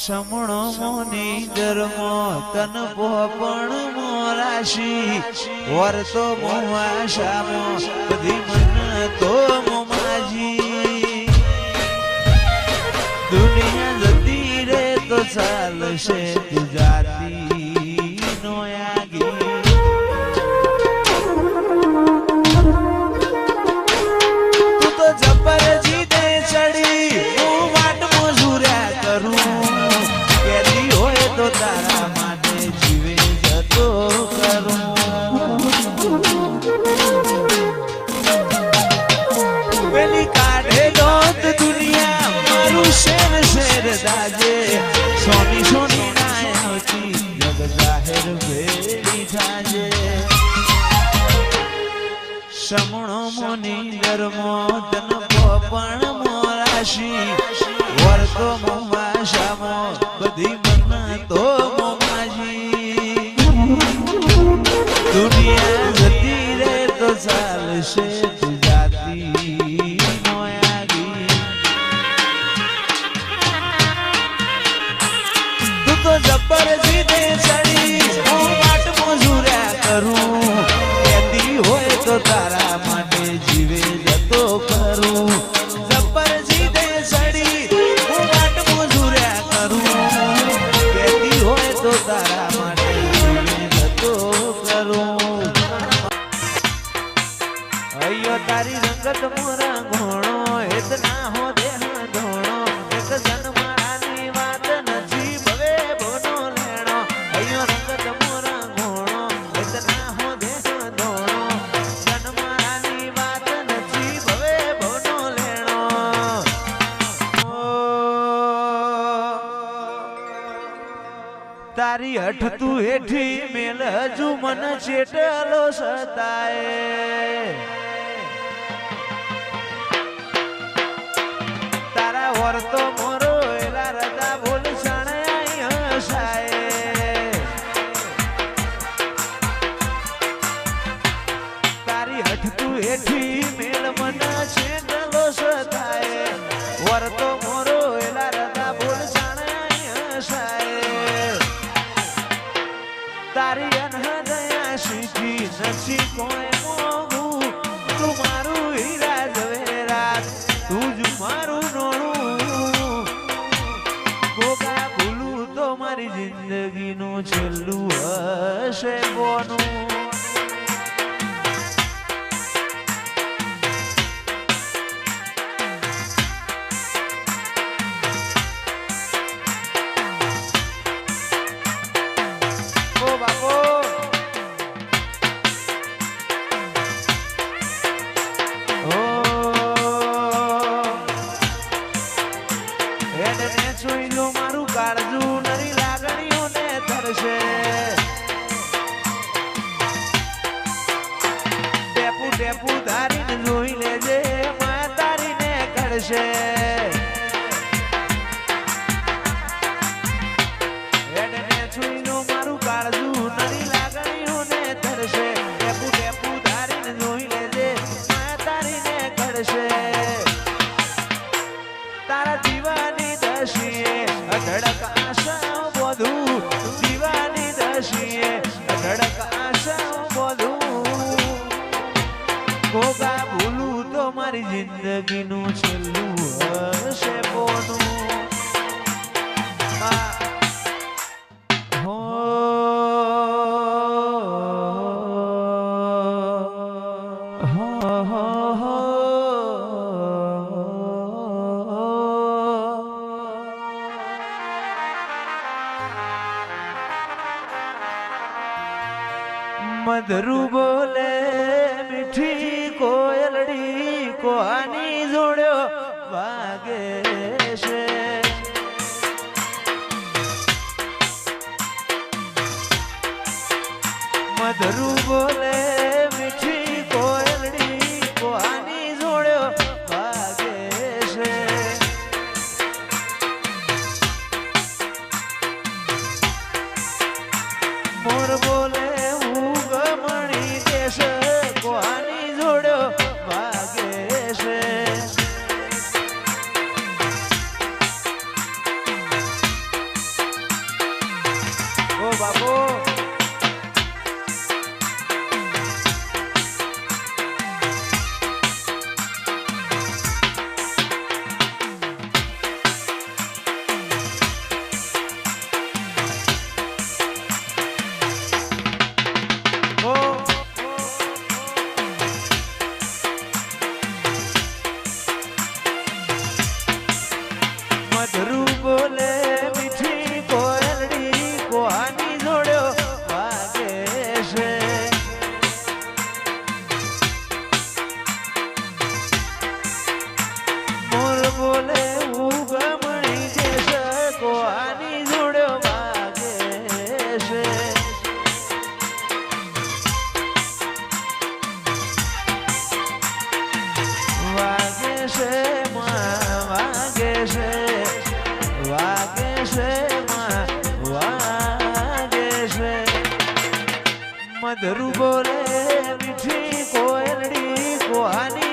સમણો મોની ધર્મો તન પોપણ મોરાશી વર્તો મોવાશામો બધી મન તો મોમાજી દુનિયા જતી રે તો ચાલશે ગુજરાતી નો યાગી તું તો જબર જીતે ચડી હું વાટ મજૂર્યા કરું તો તારા માટે જીવે જતો કરું પેલી કાઢે દોત દુનિયા મારું શેર શેર દાજે સોની સોની ના આવતી જગ જાહેર ભેડી થાજે સમણો મોની ધર્મો તન પોપણ મોરાશી વર્તો મોવાશામો બધી તો મોમાજી દુનિયા જતી રે તો ચાલશે ગુજરાતી નો યાગી તું તો જબર જીતે ચડી હું વાટ મજૂર્યા કરું કહેતી હોય તો તારા માટે જીવે જતો કરું જબર જીતે ચડી હું વાટ મજૂર્યા કરું તો તારા માટે જતો કરું અયો તારી રંગત મોરા ઘોણો એત ના હો દેહ ધોણો એક જન્માની વાત નથી ભવે બોનો લેણો અયો રંગત મોરા ઘોણો એત ના હો દેહ ધોણો જન્માની વાત નથી ભવે બોનો લેણો તારી હઠ તું હેઠી મેલ હજુ મન ચેટલો સતાય તારા વર્તો મોરો એલા રજા બોલ શણાય હસાય તારી હઠ તું હેઠી મેલ મન ચેટલો સતાય વર્તો મોરો એલા રજા બોલ શણાય હસાય તારી અનહદયા શીખી નથી કોઈ મોગું તું મારું હીરા ઝવેરાત તું જ મારું નોણું ગોગા ભૂલું તો મારી જિંદગીનું છેલ્લું હશે બોનું મારું કાળજું નરી લાગણીઓને ધરશે ટેપુ ટેપુ ધારીને જોઈ લેજે માં તારીને કરશે મારું કાળજું નરી લાગણીઓને ધરશે ટેપુ ટેપુ ધારીને જોઈ લેજે માં તારીને કરશે તારા દીવાની દશીએ અધડક આશા બોધું દીવાની દશીએ અધડક આશા બોધું ગોગા ભૂલું તો મારી જિંદગીનું છેલ્લું હશે બોનું મધરુ બોલે મીઠી કોયલડી કોહાની જોડ્યો વાગે છે મધરુ બોલે મીઠી કોયલડી કોહાની જોડ્યો વાગે છે મોર બોલે કોહાની જોડ્યો વાગે છે બાપુ મધરું બોલે મીઠી કોયલડી કોહાની જોડ્યો વાગે છે મોર બોલે ઉગમણી જે કોહાની જોડ્યો વાગે છે વાગે છે વાગે છે વાગે છે વાગે છે મધરું બોલે મીઠી કોયલડી કોહાની